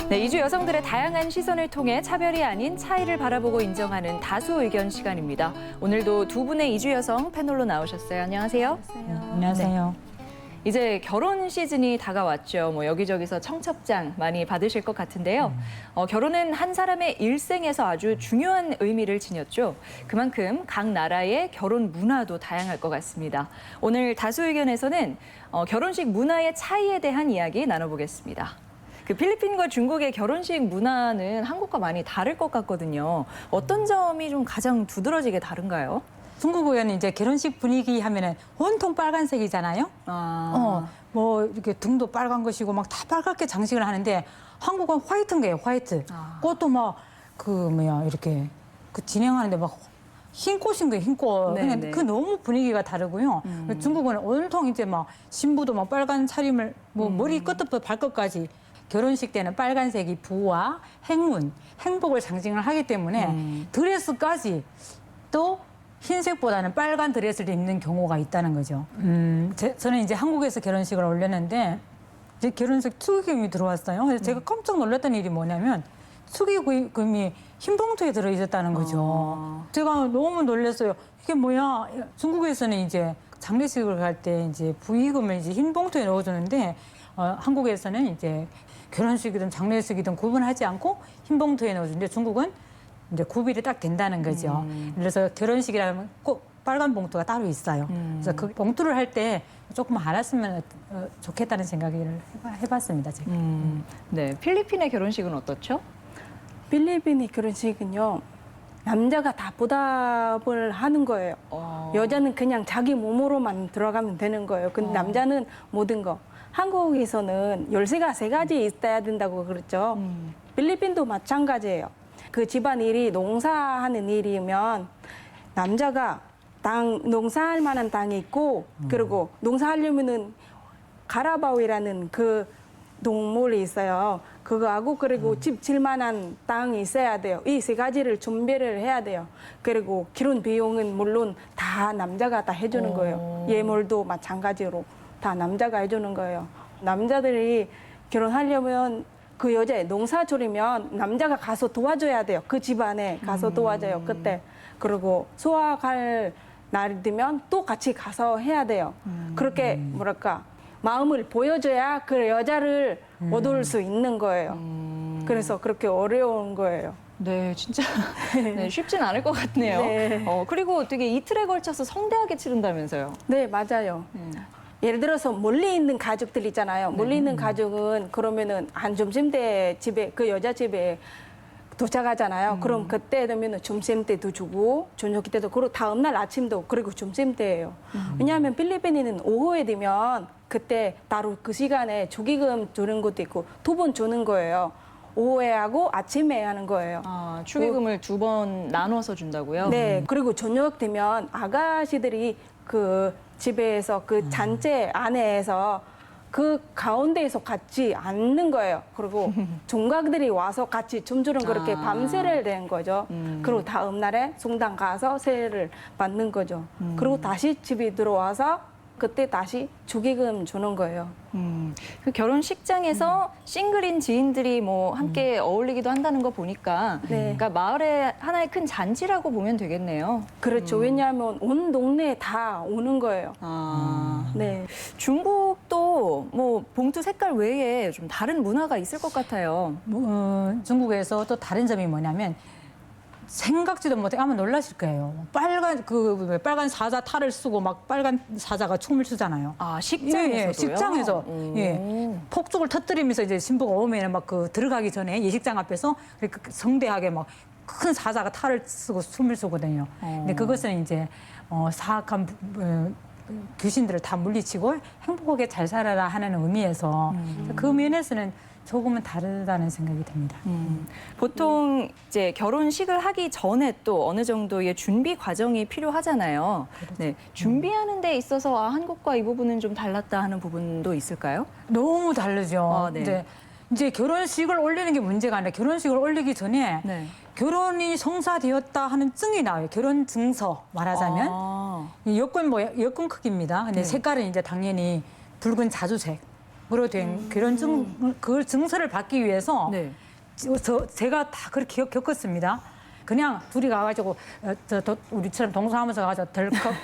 네, 이주 여성들의 다양한 시선을 통해 차별이 아닌 차이를 바라보고 인정하는 다수 의견 시간입니다. 오늘도 두 분의 이주 여성 패널로 나오셨어요. 안녕하세요. 안녕하세요. 이제 결혼 시즌이 다가왔죠. 여기저기서 청첩장 많이 받으실 것 같은데요. 결혼은 한 사람의 일생에서 아주 중요한 의미를 지녔죠. 그만큼 각 나라의 결혼 문화도 다양할 것 같습니다. 오늘 다수 의견에서는 결혼식 문화의 차이에 대한 이야기 나눠보겠습니다. 필리핀과 중국의 결혼식 문화는 한국과 많이 다를 것 같거든요. 어떤 점이 좀 가장 두드러지게 다른가요? 중국은 이제 결혼식 분위기 하면은 온통 빨간색이잖아요. 이렇게 등도 빨간 것이고 막 다 빨갛게 장식을 하는데 한국은 화이트인 거예요, 화이트. 꽃도 이렇게 진행하는데 막 흰 꽃인 거예요, 흰 꽃. 그냥 그 너무 분위기가 다르고요. 중국은 온통 이제 막 신부도 막 빨간 차림을 머리 끝부터 발끝까지 결혼식 때는 빨간색이 부와 행운, 행복을 상징을 하기 때문에 드레스까지 또 흰색보다는 빨간 드레스를 입는 경우가 있다는 거죠. 저는 이제 한국에서 결혼식을 올렸는데 이제 결혼식 축의금이 들어왔어요. 그래서 제가 깜짝 놀랐던 일이 뭐냐면 축의금이 흰 봉투에 들어 있었다는 거죠. 제가 너무 놀랐어요. 이게 뭐야? 중국에서는 이제 장례식을 갈 때 이제 부의금을 이제 흰 봉투에 넣어주는데 한국에서는 이제 결혼식이든 장례식이든 구분하지 않고 흰 봉투에 넣어주는데 중국은 이제 구별이 딱 된다는 거죠. 그래서 결혼식이라면 꼭 빨간 봉투가 따로 있어요. 그래서 그 봉투를 할 때 조금 알았으면 좋겠다는 생각을 해봤습니다, 제가. 네, 필리핀의 결혼식은 어떻죠? 필리핀의 결혼식은요, 남자가 다 보답을 하는 거예요. 여자는 그냥 자기 몸으로만 들어가면 되는 거예요. 근데 남자는 모든 거. 한국에서는 열쇠가 3가지 있어야 된다고 그랬죠. 필리핀도 마찬가지예요. 그 집안일이 농사하는 일이면 남자가 농사할 만한 땅이 있고 그리고 농사하려면은 가라바위라는 그 동물이 있어요. 그거하고 그리고 집 질 만한 땅이 있어야 돼요. 이 3가지를 준비를 해야 돼요. 그리고 결혼 비용은 물론 다 남자가 다 해주는 거예요. 예물도 마찬가지로 다 남자가 해주는 거예요. 남자들이 결혼하려면 그 여자의 농사줄이면 남자가 가서 도와줘야 돼요. 그 집안에 가서 도와줘요. 그때. 그리고 수확할 날이 되면 또 같이 가서 해야 돼요. 그렇게 마음을 보여줘야 그 여자를 얻을 수 있는 거예요. 그래서 그렇게 어려운 거예요. 네, 진짜 쉽진 않을 것 같네요. 네. 그리고 되게 이틀에 걸쳐서 성대하게 치른다면서요? 네, 맞아요. 예를 들어서 멀리 있는 가족들 있잖아요. 멀리 있는 가족은 그러면은 한 점심때 집에 그 여자 집에 도착하잖아요. 그럼 그때 되면은 점심 때도 주고 저녁 때도 그리고 다음 날 아침도 그리고 점심 때예요. 왜냐하면 필리핀에는 오후에 되면 그때 따로 그 시간에 축의금 주는 것도 있고 2번 주는 거예요. 오후에 하고 아침에 하는 거예요. 축의금을 2번 나눠서 준다고요? 네. 그리고 저녁 되면 아가씨들이 그 집에서 그 잔재 안에서 그 가운데에서 같이 앉는 거예요. 그리고 종각들이 와서 같이 춤추는 그렇게 밤새를 낸 거죠. 그리고 다음 날에 성당 가서 세를 받는 거죠. 그리고 다시 집에 들어와서 그때 다시 축의금 주는 거예요. 그 결혼식장에서 싱글인 지인들이 함께 어울리기도 한다는 거 보니까 그러니까 마을의 하나의 큰 잔치라고 보면 되겠네요. 그렇죠. 왜냐하면 온 동네에 다 오는 거예요. 네. 중국도 봉투 색깔 외에 좀 다른 문화가 있을 것 같아요. 중국에서 또 다른 점이 뭐냐면 생각지도 못해 아마 놀라실 거예요. 빨간 사자 탈을 쓰고 막 빨간 사자가 춤을 추잖아요. 식장에서도요? 식장에서 폭죽을 터뜨리면서 이제 신부가 오면 막 들어가기 전에 예식장 앞에서 성대하게 막 큰 사자가 탈을 쓰고 춤을 추거든요. 근데 그것은 이제 사악한 귀신들을 다 물리치고 행복하게 잘 살아라 하는 의미에서 그 면에서는 조금은 다르다는 생각이 듭니다. 보통 이제 결혼식을 하기 전에 또 어느 정도의 준비 과정이 필요하잖아요. 네, 준비하는 데 있어서 한국과 이 부분은 좀 달랐다 하는 부분도 있을까요? 너무 다르죠. 네. 이제 결혼식을 올리는 게 문제가 아니라 결혼식을 올리기 전에 결혼이 성사되었다 하는 증이 나와요. 결혼 증서 말하자면 여권 크기입니다. 근데 색깔은 이제 당연히 붉은 자주색. 으로 된 그 증서를 받기 위해서 네. 제가 다 그렇게 겪었습니다. 그냥 둘이 가가지고 우리처럼 동서하면서 가가지고 덜컥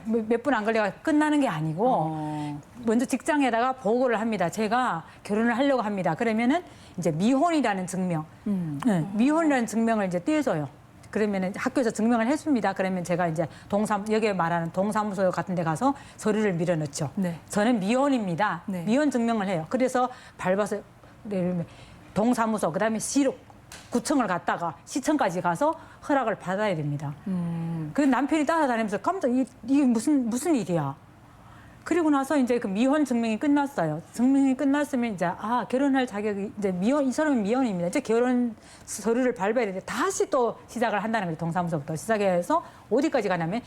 몇 분 안 걸려가 끝나는 게 아니고 먼저 직장에다가 보고를 합니다. 제가 결혼을 하려고 합니다. 그러면은 이제 미혼이라는 증명, 네, 미혼이라는 증명을 이제 떼줘요. 그러면은 학교에서 증명을 해줍니다. 그러면 제가 이제 여기에 말하는 동사무소 같은 데 가서 서류를 밀어넣죠. 네. 저는 미혼입니다. 네. 미혼 증명을 해요. 그래서 밟아서 동사무소, 그다음에 구청을 갔다가 시청까지 가서 허락을 받아야 됩니다. 그 남편이 따라다니면서 깜짝 이게 무슨 일이야. 그리고 나서 이제 그 미혼 증명이 끝났어요. 증명이 끝났으면 이제 결혼할 자격이 이제 이 사람은 미혼입니다. 이제 결혼 서류를 밟아야 되는데 다시 또 시작을 한다는 거예요. 동사무소부터 시작해서 어디까지 가냐면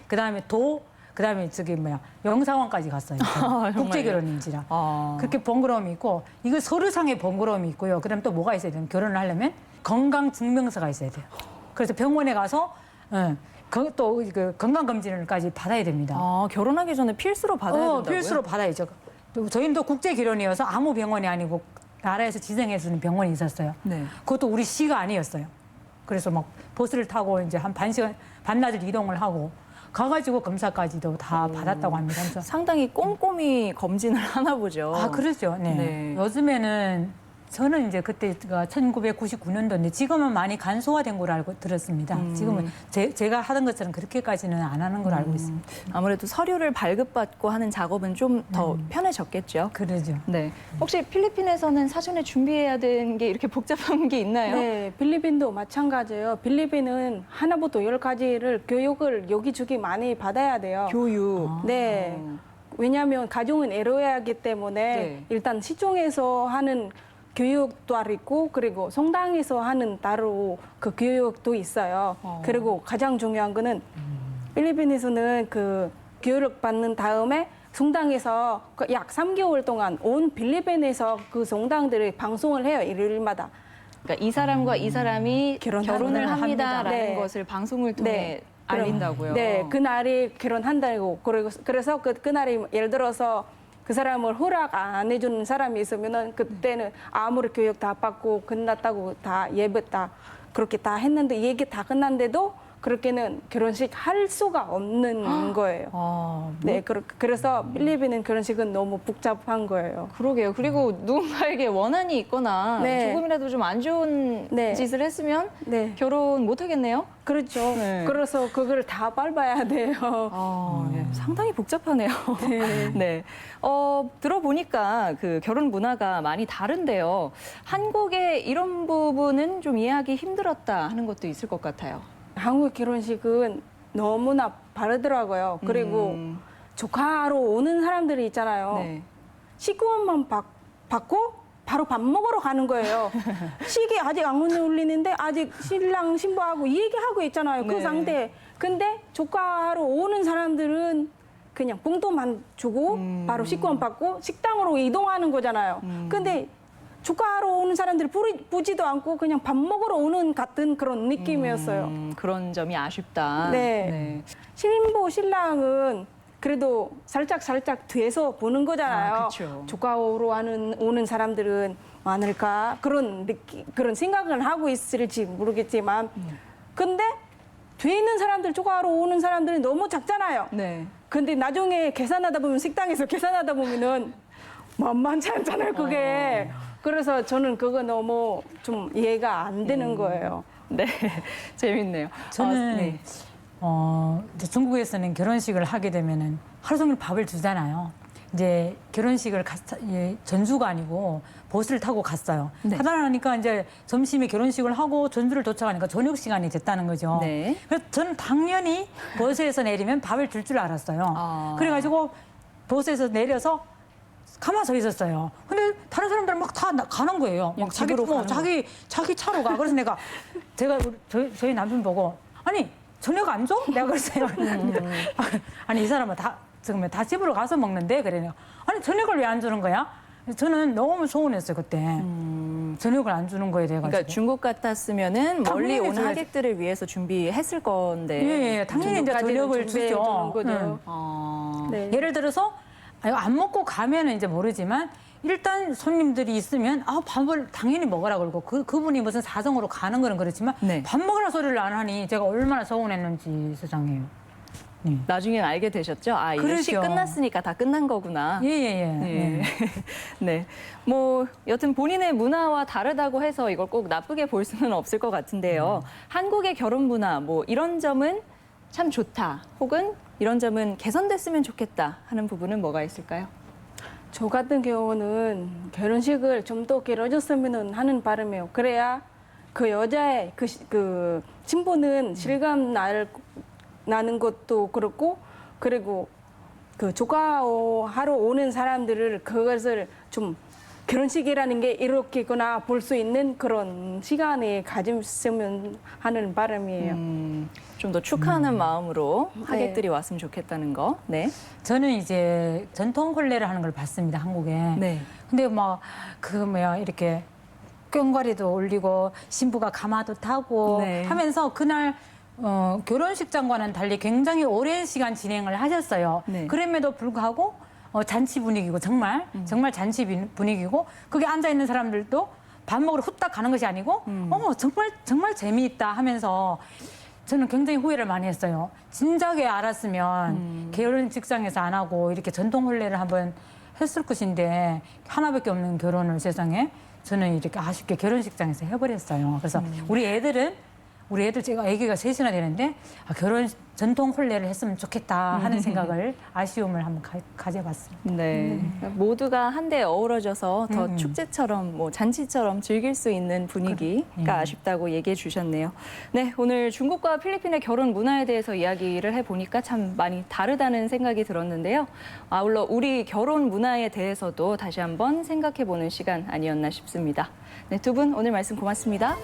그다음에 그다음에 영사원까지 갔어요. 국제 결혼인지라. 그렇게 번거로움이 있고 이거 서류상의 번거로움이 있고요. 그다음 또 뭐가 있어야 되면 결혼을 하려면 건강 증명서가 있어야 돼요. 그래서 병원에 가서 또 건강검진을까지 받아야 됩니다. 결혼하기 전에 필수로 받아야 된다고요? 필수로 받아야죠. 또 저희는 또 국제 결혼이어서 아무 병원이 아니고 나라에서 지정해주는 병원이 있었어요. 네. 그것도 우리 시가 아니었어요. 그래서 막 버스를 타고 이제 한 반나절 이동을 하고 가가지고 검사까지도 다 받았다고 합니다. 그래서 상당히 꼼꼼히 검진을 하나 보죠. 그렇죠. 네. 네. 요즘에는 저는 이제 그때가 1999년도인데 지금은 많이 간소화된 걸로 알고 들었습니다. 지금은 제가 하던 것처럼 그렇게까지는 안 하는 걸로 알고 있습니다. 아무래도 서류를 발급받고 하는 작업은 좀 더 편해졌겠죠. 그러죠. 네. 혹시 필리핀에서는 사전에 준비해야 되는 게 이렇게 복잡한 게 있나요? 네, 필리핀도 마찬가지예요. 필리핀은 하나부터 10가지를 교육을 여기저기 많이 받아야 돼요. 교육. 네. 왜냐하면 가정은 애로해하기 때문에 네. 일단 시청에서 하는 교육도 있고 그리고 성당에서 하는 따로 그 교육도 있어요. 그리고 가장 중요한 거는 필리핀에서는 그 교육을 받는 다음에 성당에서 약 3개월 동안 온 필리핀에서 그 성당들이 방송을 해요. 일요일마다. 그러니까 이 사람과 이 사람이 결혼을 합니다라는 네. 것을 방송을 통해 네. 알린다고요. 네, 그날이 결혼한다고. 그래서 그날이 예를 들어서 그 사람을 허락 안 해주는 사람이 있으면은 그때는 아무리 교육 다 받고 끝났다고 다 예배 다 그렇게 다 했는데 얘기 다 끝났는데도 그렇게는 결혼식 할 수가 없는 거예요. 네, 그래서 필리핀은 결혼식은 너무 복잡한 거예요. 그러게요. 그리고 누군가에게 원한이 있거나 네. 조금이라도 좀 안 좋은 네. 짓을 했으면 네, 결혼 못 하겠네요. 그렇죠. 네. 그래서 그걸 다 밟아야 돼요. 상당히 복잡하네요. 네. 들어보니까 그 결혼 문화가 많이 다른데요. 한국의 이런 부분은 좀 이해하기 힘들었다 하는 것도 있을 것 같아요. 한국 결혼식은 너무나 다르더라고요. 그리고 조카로 오는 사람들이 있잖아요. 네. 식구원만 받고 바로 밥 먹으러 가는 거예요. 시계 아직 안 울리는데 아직 신랑 신부하고 얘기하고 있잖아요. 그 네. 상태. 근데 조카로 오는 사람들은 그냥 봉투만 주고 바로 식구원 받고 식당으로 이동하는 거잖아요. 근데 조카로 오는 사람들이 보지도 않고 그냥 밥 먹으러 오는 같은 그런 느낌이었어요. 그런 점이 아쉽다. 네. 신부 신랑은 그래도 살짝 뒤에서 보는 거잖아요. 그쵸. 조카로 오는 사람들은 많을까 그런 생각을 하고 있을지 모르겠지만, 근데 뒤에 있는 사람들 조카로 오는 사람들이 너무 작잖아요. 네. 근데 나중에 계산하다 보면 식당에서 계산하다 보면은 만만치 않잖아요, 그게. 그래서 저는 그거 너무 좀 이해가 안 되는 거예요. 네. 재밌네요. 저는 네. 이제 중국에서는 결혼식을 하게 되면은 하루 종일 밥을 주잖아요. 이제 결혼식을 전주가 아니고 버스를 타고 갔어요. 네. 하다 보니까 이제 점심에 결혼식을 하고 전주를 도착하니까 저녁 시간이 됐다는 거죠. 네. 그래서 저는 당연히 버스에서 내리면 밥을 줄 줄 알았어요. 그래가지고 버스에서 내려서 가만 서 있었어요. 근데 다른 사람들은 막 다 가는 거예요. 막 집으로 가는 자기 차로 가. 그래서 제가 저희 남편 보고 아니 저녁 안 줘? 내가 그랬어요. 아니 이 사람은 다 집으로 가서 먹는데 그래요. 아니 저녁을 왜 안 주는 거야? 저는 너무 서운했어요 그때. 저녁을 안 주는 거에 대해 가지고. 그러니까 중국 같았으면은 멀리 당연히 오는 줘야지. 하객들을 위해서 준비했을 건데. 예, 당연히 이제 저녁을 주죠. 거죠. 네. 네. 예를 들어서 아니, 안 먹고 가면은 이제 모르지만 일단 손님들이 있으면 밥을 당연히 먹으라 그러고 그분이 무슨 사정으로 가는 거는 그렇지만 네. 밥 먹으라 소리를 안 하니 제가 얼마나 서운했는지 세상에. 네. 나중엔 알게 되셨죠? 아, 이제 시 그러죠. 끝났으니까 다 끝난 거구나. 예예예. 네. 네. 뭐 여튼 본인의 문화와 다르다고 해서 이걸 꼭 나쁘게 볼 수는 없을 것 같은데요. 한국의 결혼 문화 뭐 이런 점은 참 좋다. 혹은 이런 점은 개선됐으면 좋겠다 하는 부분은 뭐가 있을까요? 저 같은 경우는 결혼식을 좀 더 길어졌으면 하는 바람이에요. 그래야 그 여자의 그 신부는 실감 나는 것도 그렇고, 그리고 그 조카하러 오는 사람들을 그것을 좀 결혼식이라는 게 이렇게구나 볼 수 있는 그런 시간에 가졌으면 하는 바람이에요. 좀 더 축하하는 마음으로 하객들이 왔으면 좋겠다는 거. 네. 저는 이제 전통 혼례를 하는 걸 봤습니다, 한국에. 네. 근데 이렇게 꽹과리도 올리고 신부가 가마도 타고 네. 하면서 그날 결혼식장과는 달리 굉장히 오랜 시간 진행을 하셨어요. 네. 그럼에도 불구하고 잔치 분위기고 정말 잔치 분위기고 거기 앉아 있는 사람들도 밥 먹으러 후딱 가는 것이 아니고 정말 재미있다 하면서 저는 굉장히 후회를 많이 했어요. 진작에 알았으면 결혼식장에서 안 하고 이렇게 전통 혼례를 한번 했을 것인데 하나밖에 없는 결혼을 세상에 저는 이렇게 아쉽게 결혼식장에서 해버렸어요. 그래서 우리 애들 제가 아기가 셋이나 되는데 전통 혼례를 했으면 좋겠다 하는 생각을 아쉬움을 한번 가져봤습니다. 네. 모두가 한데 어우러져서 더 축제처럼 뭐 잔치처럼 즐길 수 있는 분위기가 아쉽다고 얘기해 주셨네요. 네, 오늘 중국과 필리핀의 결혼 문화에 대해서 이야기를 해보니까 참 많이 다르다는 생각이 들었는데요. 아울러 우리 결혼 문화에 대해서도 다시 한번 생각해보는 시간 아니었나 싶습니다. 네, 두 분 오늘 말씀 고맙습니다.